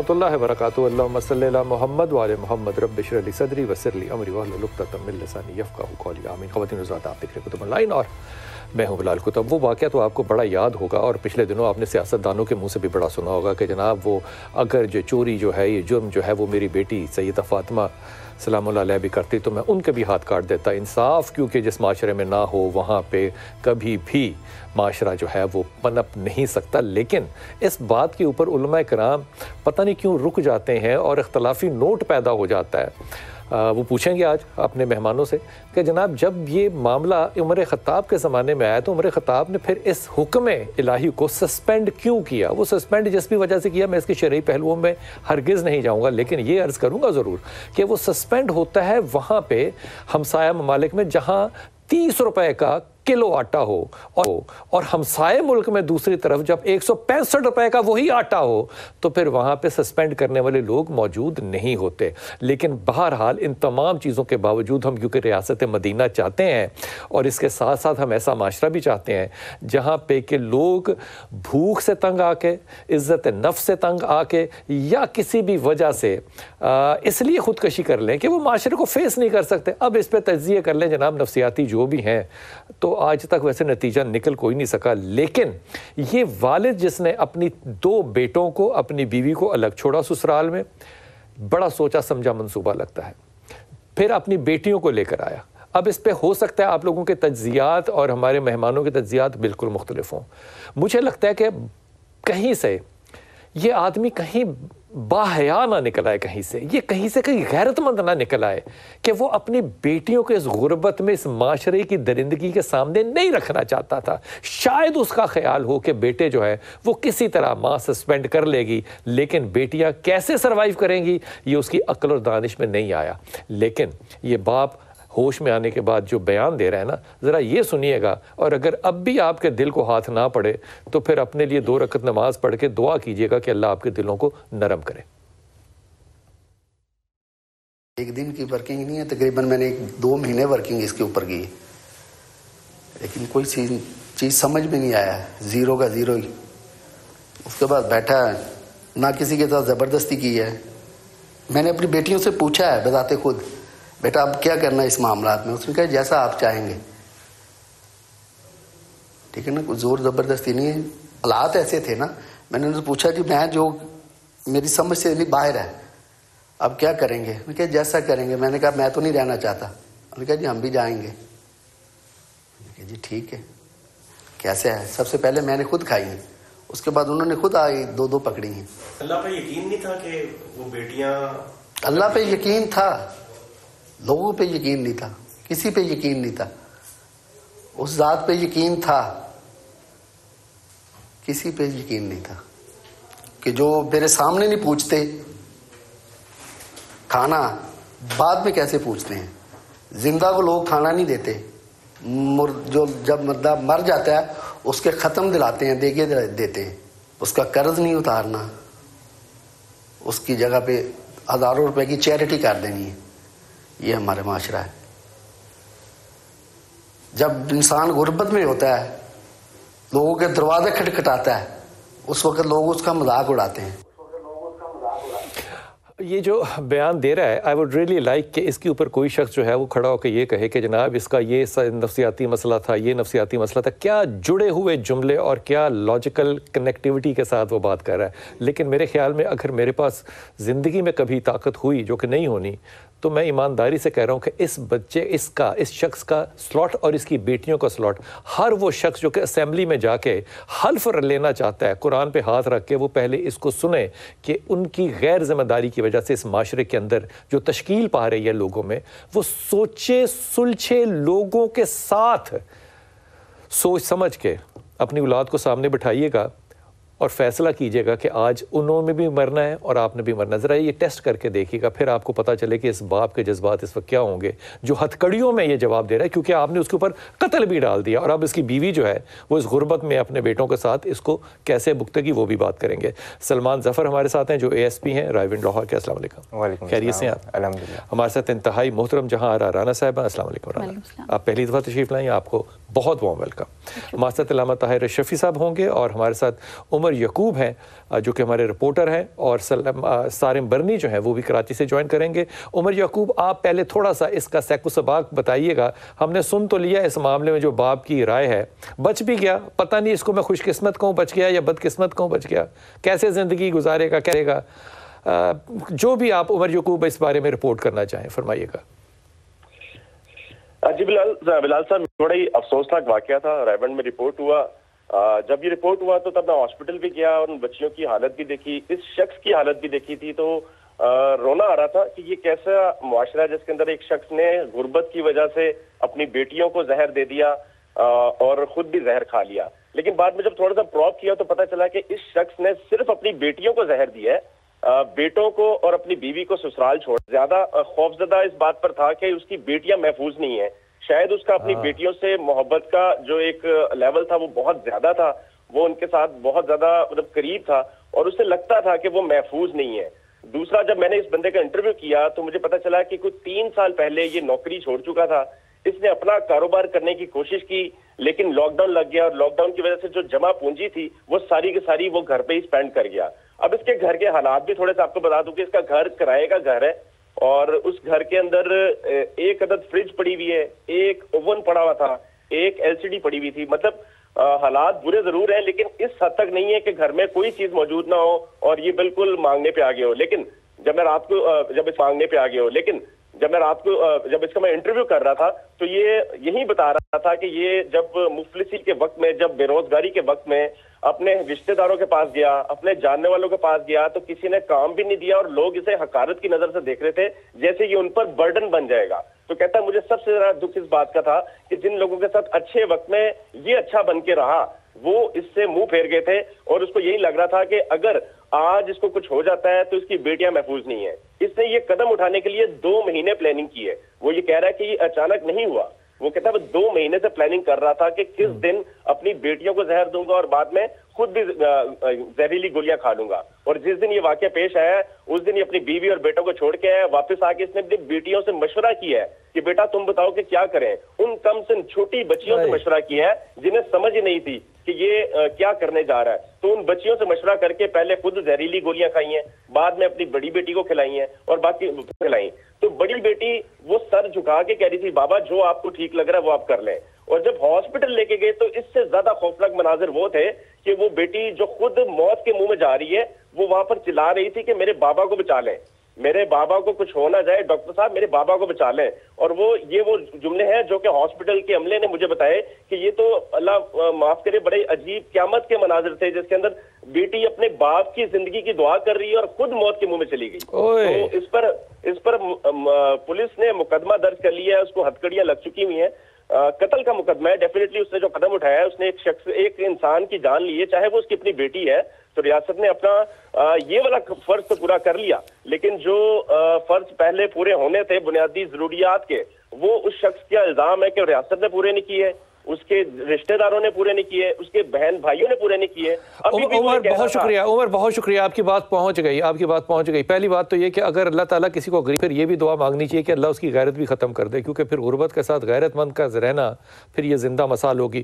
اللہ وبرکاتہ اللہم صلی علی محمد وعلی محمد رب اشرح لی صدری ویسر لی امری واحلل عقدۃ من لسانی یفقہوا قولی آمین۔ خواتین حضرات، آپ دیکھ رہے ہیں کتب آن لائن اور میں ہوں بلال کتب۔ وہ واقعہ تو آپ کو بڑا یاد ہوگا اور پچھلے دنوں آپ نے سیاستدانوں کے منہ سے بھی بڑا سنا ہوگا کہ جناب وہ اگر جو چوری جو ہے، یہ جرم جو ہے وہ میری بیٹی سیدہ فاطمہ سلام اللہ علیہ بھی کرتی تو میں ان کے بھی ہاتھ کاٹ دیتا۔ انصاف کیونکہ جس معاشرے میں نہ ہو وہاں پہ کبھی بھی معاشرہ جو ہے وہ پنپ نہیں سکتا۔ لیکن اس بات کے اوپر علماء کرام پتہ نہیں کیوں رک جاتے ہیں اور اختلافی نوٹ پیدا ہو جاتا ہے۔ وہ پوچھیں گے آج اپنے مہمانوں سے کہ جناب جب یہ معاملہ عمر خطاب کے زمانے میں آیا تو عمر خطاب نے پھر اس حکم الہی کو سسپینڈ کیوں کیا؟ وہ سسپینڈ جس بھی وجہ سے کیا میں اس کے شرعی پہلوؤں میں ہرگز نہیں جاؤں گا، لیکن یہ عرض کروں گا ضرور کہ وہ سسپینڈ ہوتا ہے وہاں پہ ہمسایہ ممالک میں جہاں 30 روپے کا کلو آٹا ہو اور ہمسائے ملک میں دوسری طرف جب 165 روپے کا وہی آٹا ہو تو پھر وہاں پہ سسپینڈ کرنے والے لوگ موجود نہیں ہوتے۔ لیکن بہرحال ان تمام چیزوں کے باوجود ہم کیونکہ ریاست مدینہ چاہتے ہیں اور اس کے ساتھ ساتھ ہم ایسا معاشرہ بھی چاہتے ہیں جہاں پہ کہ لوگ بھوک سے تنگ آ کے، عزت نفس سے تنگ آ کے یا کسی بھی وجہ سے اس لیے خودکشی کر لیں کہ وہ معاشرے کو فیس نہیں کر سکتے۔ اب اس پہ تجزیہ کر لیں جناب نفسیاتی جو بھی ہیں، تو آج تک ویسے نتیجہ نکل کوئی نہیں سکا۔ لیکن یہ والد جس نے اپنی 2 بیٹوں کو، اپنی بیوی کو الگ چھوڑا سسرال میں، بڑا سوچا سمجھا منصوبہ لگتا ہے، پھر اپنی بیٹیوں کو لے کر آیا۔ اب اس پہ ہو سکتا ہے آپ لوگوں کے تجزیات اور ہمارے مہمانوں کے تجزیات بالکل مختلف ہوں۔ مجھے لگتا ہے کہ کہیں سے یہ آدمی کہیں باحیا نہ نکل آئے، کہیں سے کہیں غیرت مند نہ نکل آئے کہ وہ اپنی بیٹیوں کے اس غربت میں، اس معاشرے کی درندگی کے سامنے نہیں رکھنا چاہتا تھا۔ شاید اس کا خیال ہو کہ بیٹے جو ہے وہ کسی طرح ماں سسپینڈ کر لے گی، لیکن بیٹیاں کیسے سروائیو کریں گی یہ اس کی عقل اور دانش میں نہیں آیا۔ لیکن یہ باپ ہوش میں آنے کے بعد جو بیان دے رہا ہے نا، ذرا یہ سنیے گا، اور اگر اب بھی آپ کے دل کو ہاتھ نہ پڑے تو پھر اپنے لیے 2 رکعت نماز پڑھ کے دعا کیجئے گا کہ اللہ آپ کے دلوں کو نرم کرے۔ ایک دن کی ورکنگ نہیں ہے، تقریباً میں نے 2 مہینے ورکنگ اس کے اوپر کی، لیکن کوئی چیز سمجھ میں نہیں آیا، زیرو کا زیرو ہی۔ اس کے بعد بیٹھا ہے، نہ کسی کے ساتھ زبردستی کی ہے۔ میں نے اپنی بیٹیوں سے پوچھا ہے بذات خود، بیٹا اب کیا کرنا ہے اس معاملات میں؟ اس نے کہا جیسا آپ چاہیں گے، ٹھیک ہے نا، کوئی زور زبردستی نہیں ہے۔ حالات ایسے تھے نا، میں نے ان سے پوچھا کہ میں جو میری سمجھ سے نہیں باہر ہے، اب کیا کریں گے؟ میں نے کہا جیسا کریں گے۔ میں نے کہا میں تو نہیں رہنا چاہتا۔ انہوں نے کہا جی ہم بھی جائیں گے۔ میں نے کہا جی ٹھیک ہے، کیسے ہے؟ سب سے پہلے میں نے خود کھائی ہیں، اس کے بعد انہوں نے خود آئی 2 پکڑی ہیں۔ اللہ پہ یقین نہیں تھا کہ وہ بیٹیاں؟ اللہ پہ یقین تھا، لوگوں پہ یقین نہیں تھا، کسی پہ یقین نہیں تھا۔ اس ذات پہ یقین تھا، کسی پہ یقین نہیں تھا کہ جو میرے سامنے نہیں پوچھتے کھانا، بعد میں کیسے پوچھتے ہیں؟ زندہ کو لوگ کھانا نہیں دیتے، جو جب مردہ مر جاتا ہے اس کے ختم دلاتے ہیں، دیگے دیتے ہیں۔ اس کا قرض نہیں اتارنا، اس کی جگہ پہ ہزاروں روپے کی چیریٹی کر دینی ہے۔ یہ ہمارا معاشرہ ہے۔ جب انسان غربت میں ہوتا ہے، لوگوں کے دروازے کھٹکھٹاتا ہے، اس وقت لوگ اس کا مذاق اڑاتے ہیں۔ یہ جو بیان دے رہا ہے آئی ووڈ ریئلی لائک کہ اس کے اوپر کوئی شخص جو ہے وہ کھڑا ہو کے یہ کہے کہ جناب اس کا یہ نفسیاتی مسئلہ تھا، یہ نفسیاتی مسئلہ تھا۔ کیا جڑے ہوئے جملے اور کیا لاجیکل کنیکٹیوٹی کے ساتھ وہ بات کر رہا ہے۔ لیکن میرے خیال میں اگر میرے پاس زندگی میں کبھی طاقت ہوئی، جو کہ نہیں ہونی، تو میں ایمانداری سے کہہ رہا ہوں کہ اس شخص کا سلاٹ اور اس کی بیٹیوں کا سلاٹ، ہر وہ شخص جو کہ اسمبلی میں جا کے حلف لینا چاہتا ہے، قرآن پہ ہاتھ رکھ کے، وہ پہلے اس کو سنے کہ ان کی غیر ذمہ داری کی وجہ سے اس معاشرے کے اندر جو تشکیل پا رہی ہے لوگوں میں، وہ سوچے سلجھے لوگوں کے ساتھ سوچ سمجھ کے اپنی اولاد کو سامنے بٹھائیے گا اور فیصلہ کیجئے گا کہ آج انہوں نے بھی مرنا ہے اور آپ نے بھی مرنا ہے۔ ذرا یہ ٹیسٹ کر کے دیکھیے گا، پھر آپ کو پتہ چلے کہ اس باپ کے جذبات اس وقت کیا ہوں گے جو ہتھکڑیوں میں یہ جواب دے رہا ہے، کیونکہ آپ نے اس کے اوپر قتل بھی ڈال دیا، اور اب اس کی بیوی جو ہے وہ اس غربت میں اپنے بیٹوں کے ساتھ اس کو کیسے بھگتے گی وہ بھی بات کریں گے۔ سلمان ظفر ہمارے ساتھ ہیں جو ASP ہیں رائیونڈ لاہور کے۔ السلام علیکم۔ وعلیکم خیریت سے ہیں آپ؟ الحمدللہ۔ ہمارے ساتھ انتہائی محترم جہاں آرا رانا صاحبہ، السلام علیکم۔ آپ پہلی دفعہ تشریف لائیں یا آپ کو بہت وارم ویلکم. ہمارے ساتھ علامہ طاہر شفیع صاحب ہوں گے اور ہمارے ساتھ عمر یعقوب ہیں جو کہ ہمارے رپورٹر ہیں, اور سارم برنی جو ہیں وہ بھی کراچی سے جوائن کریں گے. عمر یعقوب, آپ پہلے تھوڑا سا اس کا سیک و سباق بتائیے گا. ہم نے سن تو لیا اس معاملے میں جو باپ کی رائے ہے, بچ بھی گیا, پتہ نہیں اس کو میں خوش قسمت کہوں بچ گیا یا بد قسمت کہوں بچ گیا, کیسے زندگی گزارے گا, کرے گا, جو بھی آپ عمر یعقوب اس بارے میں رپورٹ کرنا چاہیں فرمائیے گا. جی بلال صاحب, بڑا ہی افسوسناک واقعہ تھا. ریونڈ میں رپورٹ ہوا, جب یہ رپورٹ ہوا تو تب میں ہاسپٹل بھی گیا اور ان بچیوں کی حالت بھی دیکھی, اس شخص کی حالت بھی دیکھی تھی, تو رونا آ رہا تھا کہ یہ کیسا معاشرہ ہے جس کے اندر ایک شخص نے غربت کی وجہ سے اپنی بیٹیوں کو زہر دے دیا اور خود بھی زہر کھا لیا. لیکن بعد میں جب تھوڑا سا پروب کیا تو پتہ چلا کہ اس شخص نے صرف اپنی بیٹیوں کو زہر دیا ہے, بیٹوں کو اور اپنی بیوی کو سسرال چھوڑ. زیادہ خوفزدہ اس بات پر تھا کہ اس کی بیٹیاں محفوظ نہیں ہیں. شاید اس کا اپنی بیٹیوں سے محبت کا جو ایک لیول تھا وہ بہت زیادہ تھا, وہ ان کے ساتھ بہت زیادہ مطلب قریب تھا اور اسے لگتا تھا کہ وہ محفوظ نہیں ہے. دوسرا, جب میں نے اس بندے کا انٹرویو کیا تو مجھے پتا چلا کہ کچھ 3 سال پہلے یہ نوکری چھوڑ چکا تھا. اس نے اپنا کاروبار کرنے کی کوشش کی لیکن لاک ڈاؤن لگ گیا اور لاک ڈاؤن کی وجہ سے جو جمع پونجی تھی وہ ساری کی ساری وہ گھر پہ ہی سپینڈ کر گیا. اب اس کے گھر کے حالات بھی تھوڑے سے آپ کو بتا دوں کہ اس کا گھر کرائے کا گھر ہے اور اس گھر کے اندر 1 عدد فریج پڑی ہوئی ہے, 1 اوون پڑا ہوا تھا, 1 LCD پڑی ہوئی تھی. مطلب حالات برے ضرور ہیں لیکن اس حد تک نہیں ہے کہ گھر میں کوئی چیز موجود نہ ہو اور یہ بالکل مانگنے پہ آگے ہو. لیکن جب میں رات کو جب اس کا میں انٹرویو کر رہا تھا تو یہ یہی بتا رہا تھا کہ یہ جب مفلسی کے وقت میں, جب بے روزگاری کے وقت میں اپنے رشتہ داروں کے پاس گیا, اپنے جاننے والوں کے پاس گیا تو کسی نے کام بھی نہیں دیا اور لوگ اسے حقارت کی نظر سے دیکھ رہے تھے جیسے یہ ان پر برڈن بن جائے گا. تو کہتا ہے مجھے سب سے زیادہ دکھ اس بات کا تھا کہ جن لوگوں کے ساتھ اچھے وقت میں یہ اچھا بن کے رہا وہ اس سے منہ پھیر گئے تھے اور اس کو یہی لگ رہا تھا کہ اگر آج اس کو کچھ ہو جاتا ہے تو اس کی بیٹیاں محفوظ نہیں ہیں. اس نے یہ قدم اٹھانے کے لیے 2 مہینے پلاننگ کی ہے. وہ یہ کہہ رہا ہے کہ یہ اچانک نہیں ہوا, وہ کہتا ہے وہ 2 مہینے سے پلاننگ کر رہا تھا کہ کس دن اپنی بیٹیوں کو زہر دوں گا اور بعد میں خود بھی زہریلی گولیاں کھا لوں گا. اور جس دن یہ واقعہ پیش آیا اس دن یہ اپنی بیوی اور بیٹوں کو چھوڑ کے آیا. واپس آ کے اس نے اپنی بیٹیوں سے مشورہ کیا ہے کہ بیٹا تم بتاؤ کہ کیا کریں. ان کم سے چھوٹی بچیوں سے مشورہ کیا ہے جنہیں سمجھ ہی نہیں تھی کہ یہ کیا کرنے جا رہا ہے. تو ان بچیوں سے مشورہ کر کے پہلے خود زہریلی گولیاں کھائی ہیں, بعد میں اپنی بڑی بیٹی کو کھلائی ہیں اور باقی کھلائی. تو بڑی بیٹی وہ سر جھکا کے کہہ رہی تھی بابا جو آپ کو ٹھیک لگ رہا ہے وہ آپ کر لیں. اور جب ہاسپٹل لے کے گئے تو اس سے زیادہ خوفناک مناظر وہ تھے کہ وہ بیٹی جو خود موت کے منہ میں جا رہی ہے وہ وہاں پر چلا رہی تھی کہ میرے بابا کو بچا لیں, میرے بابا کو کچھ ہو نہ جائے, ڈاکٹر صاحب میرے بابا کو بچا لیں. اور وہ جملے ہیں جو کہ ہاسپٹل کے عملے نے مجھے بتائے کہ یہ تو اللہ معاف کرے بڑے عجیب قیامت کے مناظر تھے جس کے اندر بیٹی اپنے باپ کی زندگی کی دعا کر رہی ہے اور خود موت کے منہ میں چلی گئی. تو اس پر پولیس نے مقدمہ درج کر لیا ہے, اس کو ہتھکڑیاں لگ چکی ہوئی ہیں. قتل کا مقدمہ ہے. ڈیفینیٹلی اس نے جو قدم اٹھایا ہے اس نے ایک انسان کی جان لی ہے, چاہے وہ اس کی اپنی بیٹی ہے. تو ریاست نے اپنا یہ والا فرض تو پورا کر لیا, لیکن جو فرض پہلے پورے ہونے تھے بنیادی ضروریات کے وہ اس شخص کا الزام ہے کہ ریاست نے پورے نہیں کیے, اس کے رشتہ داروں نے پورے نہیں کیے, اس کے بہن بھائیوں نے پورے نہیں کیے. عمر بہت شکریہ, عمر بہت شکریہ, آپ کی بات پہنچ گئی, آپ کی بات پہنچ گئی. پہلی بات تو یہ کہ اگر اللہ تعالیٰ کسی کو غریب, پھر یہ بھی دعا مانگنی چاہیے کہ اللہ اس کی غیرت بھی ختم کر دے, کیونکہ پھر غربت کے ساتھ غیرت مند کا رہنا پھر یہ زندہ مثال ہوگی.